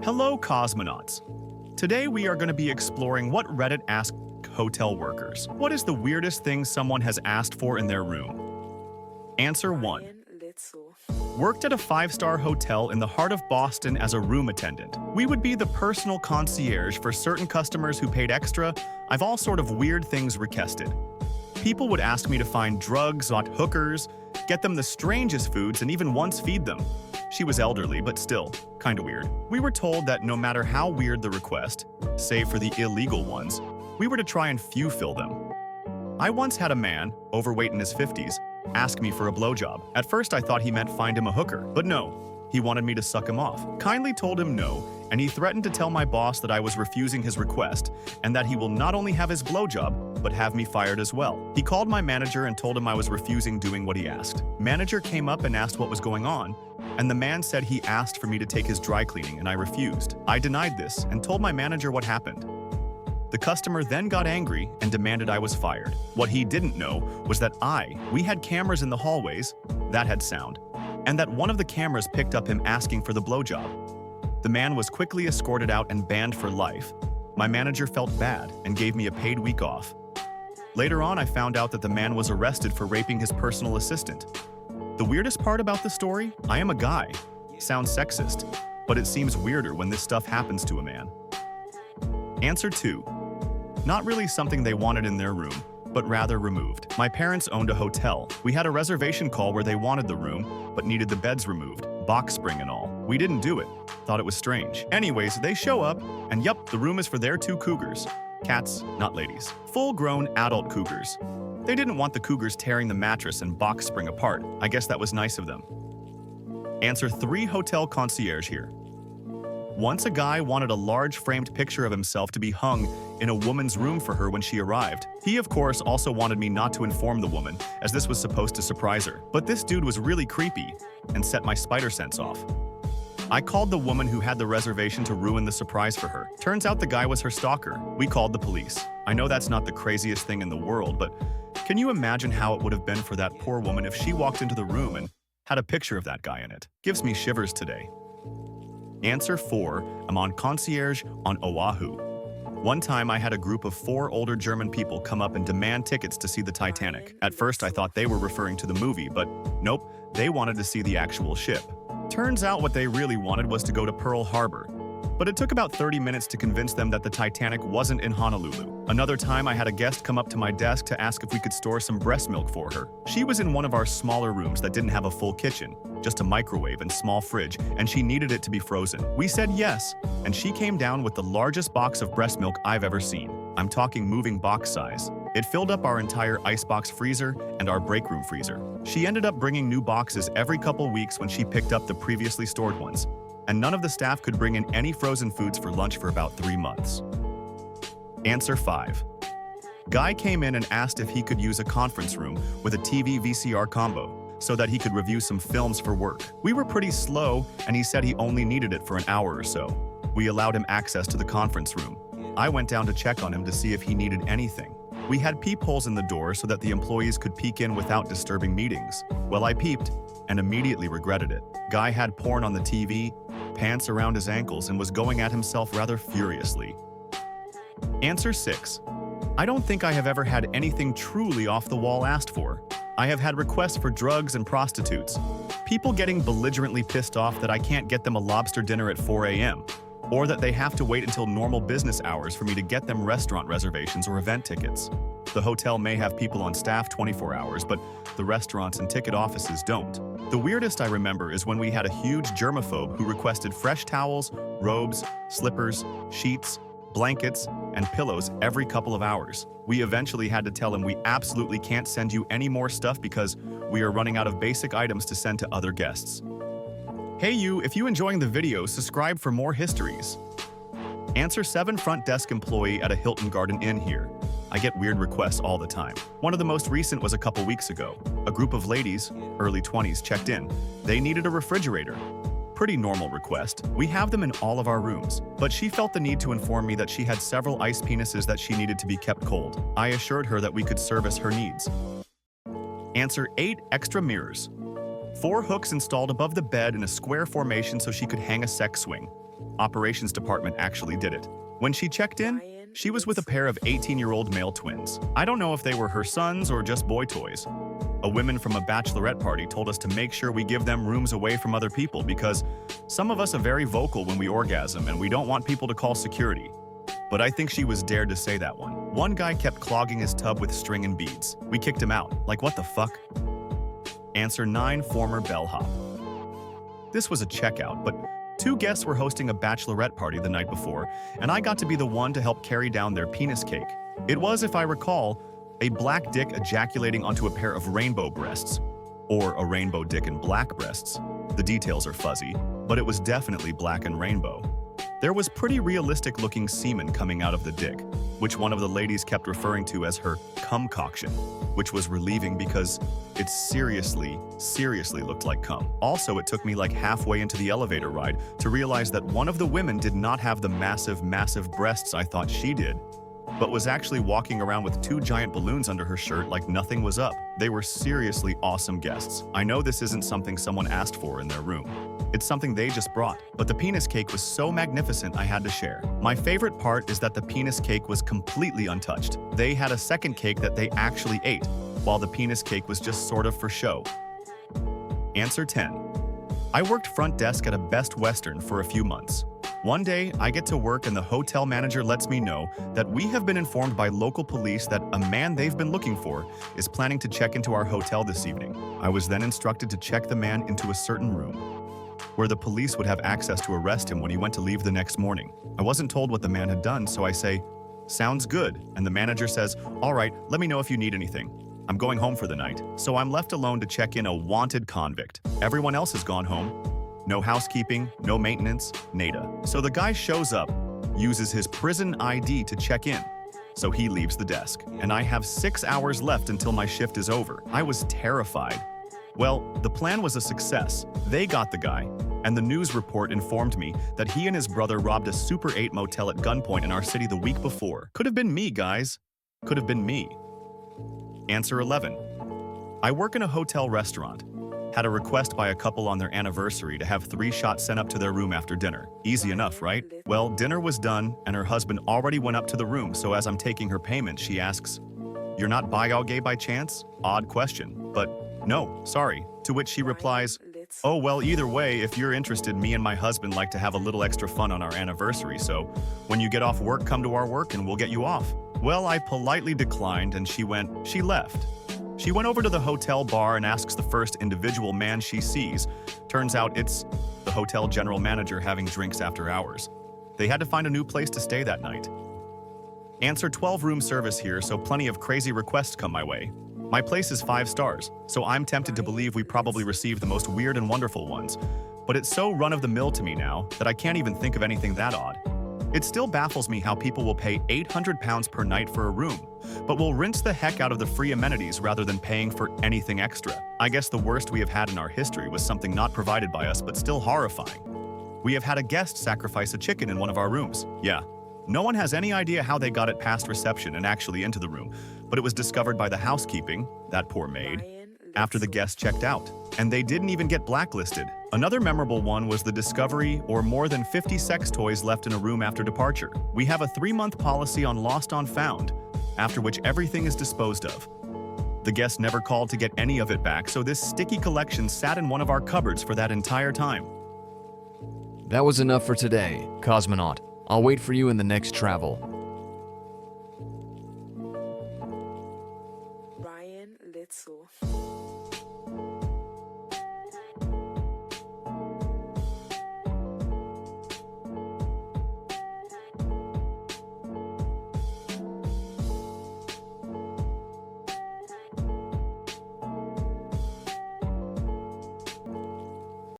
Hello, cosmonauts. Today we are going to be exploring what Reddit asked hotel workers. What is the weirdest thing someone has asked for in their room? Answer 1. Worked at a 5-star hotel in the heart of Boston as a room attendant. We would be the personal concierge for certain customers who paid extra. I've all sort of weird things requested. People would ask me to find drugs, not hookers, get them the strangest foods, and even once feed them. She was elderly, but still, kinda weird. We were told that no matter how weird the request, save for the illegal ones, we were to try and fulfill them. I once had a man, overweight in his 50s, ask me for a blowjob. At first I thought he meant find him a hooker, but no, he wanted me to suck him off. Kindly told him no, and he threatened to tell my boss that I was refusing his request and that he will not only have his blowjob, but have me fired as well. He called my manager and told him I was refusing doing what he asked. Manager came up and asked what was going on, and the man said he asked for me to take his dry cleaning and I refused. I denied this and told my manager what happened. The customer then got angry and demanded I was fired. What he didn't know was that we had cameras in the hallways that had sound, and that one of the cameras picked up him asking for the blowjob. The man was quickly escorted out and banned for life. My manager felt bad and gave me a paid week off. Later on, I found out that the man was arrested for raping his personal assistant. The weirdest part about the story? I am a guy. Sounds sexist, but it seems weirder when this stuff happens to a man. Answer 2. Not really something they wanted in their room, but rather removed. My parents owned a hotel. We had a reservation call where they wanted the room, but needed the beds removed, box spring and all. We didn't do it. Thought it was strange. Anyways, they show up, and yup, the room is for their 2 cougars. Cats, not ladies. Full-grown adult cougars. They didn't want the cougars tearing the mattress and box spring apart. I guess that was nice of them. Answer 3. Hotel concierge here. Once a guy wanted a large framed picture of himself to be hung in a woman's room for her when she arrived. He, of course, also wanted me not to inform the woman, as this was supposed to surprise her. But this dude was really creepy and set my spider sense off. I called the woman who had the reservation to ruin the surprise for her. Turns out the guy was her stalker. We called the police. I know that's not the craziest thing in the world, but can you imagine how it would have been for that poor woman if she walked into the room and had a picture of that guy in it? Gives me shivers today. Answer 4. I'm on concierge on Oahu. One time I had a group of 4 older German people come up and demand tickets to see the Titanic. At first I thought they were referring to the movie, but nope, they wanted to see the actual ship. Turns out what they really wanted was to go to Pearl Harbor. But it took about 30 minutes to convince them that the Titanic wasn't in Honolulu. Another time I had a guest come up to my desk to ask if we could store some breast milk for her. She was in one of our smaller rooms that didn't have a full kitchen, just a microwave and small fridge, and she needed it to be frozen. We said yes, and she came down with the largest box of breast milk I've ever seen. I'm talking moving box size. It filled up our entire icebox freezer and our break room freezer. She ended up bringing new boxes every couple weeks when she picked up the previously stored ones, and none of the staff could bring in any frozen foods for lunch for about 3 months. Answer 5. Guy came in and asked if he could use a conference room with a TV VCR combo so that he could review some films for work. We were pretty slow, and he said he only needed it for an hour or so. We allowed him access to the conference room. I went down to check on him to see if he needed anything. We had peepholes in the door so that the employees could peek in without disturbing meetings. Well, I peeped and immediately regretted it. Guy had porn on the TV, pants around his ankles, and was going at himself rather furiously. Answer 6. I don't think I have ever had anything truly off the wall asked for. I have had requests for drugs and prostitutes. People getting belligerently pissed off that I can't get them a lobster dinner at 4 a.m. or that they have to wait until normal business hours for me to get them restaurant reservations or event tickets. The hotel may have people on staff 24 hours, but the restaurants and ticket offices don't. The weirdest I remember is when we had a huge germaphobe who requested fresh towels, robes, slippers, sheets, blankets, and pillows every couple of hours. We eventually had to tell him we absolutely can't send you any more stuff because we are running out of basic items to send to other guests. Hey you, if you enjoying the video, subscribe for more histories. Answer 7. Front desk employee at a Hilton Garden Inn here. I get weird requests all the time. One of the most recent was a couple weeks ago. A group of ladies, early 20s, checked in. They needed a refrigerator. Pretty normal request. We have them in all of our rooms. But she felt the need to inform me that she had several ice penises that she needed to be kept cold. I assured her that we could service her needs. Answer 8. Extra mirrors. 4 hooks installed above the bed in a square formation so she could hang a sex swing. Operations department actually did it. When she checked in, she was with a pair of 18-year-old male twins. I don't know if they were her sons or just boy toys. A woman from a bachelorette party told us to make sure we give them rooms away from other people because some of us are very vocal when we orgasm and we don't want people to call security. But I think she was dared to say that one. One guy kept clogging his tub with string and beads. We kicked him out. Like, what the fuck? Answer 9, former bellhop. This was a checkout, but 2 guests were hosting a bachelorette party the night before, and I got to be the one to help carry down their penis cake. It was, if I recall, a black dick ejaculating onto a pair of rainbow breasts. Or a rainbow dick and black breasts. The details are fuzzy, but it was definitely black and rainbow. There was pretty realistic-looking semen coming out of the dick, which one of the ladies kept referring to as her cumcoction, which was relieving because it seriously looked like cum. Also, it took me like halfway into the elevator ride to realize that one of the women did not have the massive breasts I thought she did, but was actually walking around with 2 giant balloons under her shirt like nothing was up. They were seriously awesome guests. I know this isn't something someone asked for in their room. It's something they just brought, but the penis cake was so magnificent I had to share. My favorite part is that the penis cake was completely untouched. They had a second cake that they actually ate, while the penis cake was just sort of for show. Answer 10. I worked front desk at a Best Western for a few months. One day, I get to work and the hotel manager lets me know that we have been informed by local police that a man they've been looking for is planning to check into our hotel this evening. I was then instructed to check the man into a certain room, where the police would have access to arrest him when he went to leave the next morning. I wasn't told what the man had done, so I say, "Sounds good," and the manager says, "All right, let me know if you need anything. I'm going home for the night." So I'm left alone to check in a wanted convict. Everyone else has gone home. No housekeeping, no maintenance, nada. So the guy shows up, uses his prison ID to check in. So he leaves the desk, and I have 6 hours left until my shift is over. I was terrified. Well, the plan was a success. They got the guy, and the news report informed me that he and his brother robbed a Super 8 motel at gunpoint in our city the week before. Could have been me, guys. Could have been me. Answer 11. I work in a hotel restaurant. Had a request by a couple on their anniversary to have 3 shots sent up to their room after dinner. Easy enough, right? Well, dinner was done, and her husband already went up to the room, so as I'm taking her payment, she asks, "You're not bi-gay by chance?" Odd question, but no, sorry. To which she replies, "Oh, well, either way, if you're interested, me and my husband like to have a little extra fun on our anniversary, so when you get off work, come to our work and we'll get you off." Well, I politely declined, and she left. She went over to the hotel bar and asks the first individual man she sees. Turns out it's the hotel general manager having drinks after hours. They had to find a new place to stay that night. Answer 12, room service here, so plenty of crazy requests come my way. My place is 5 stars, so I'm tempted to believe we probably received the most weird and wonderful ones. But it's so run-of-the-mill to me now that I can't even think of anything that odd. It still baffles me how people will pay £800 per night for a room, but will rinse the heck out of the free amenities rather than paying for anything extra. I guess the worst we have had in our history was something not provided by us but still horrifying. We have had a guest sacrifice a chicken in one of our rooms. Yeah. No one has any idea how they got it past reception and actually into the room, but it was discovered by the housekeeping, that poor maid, after the guest checked out. And they didn't even get blacklisted. Another memorable one was the discovery or more than 50 sex toys left in a room after departure. We have a 3-month policy on lost on found, after which everything is disposed of. The guest never called to get any of it back, so this sticky collection sat in one of our cupboards for that entire time. That was enough for today, Cosmonaut. I'll wait for you in the next travel. Ryan Little.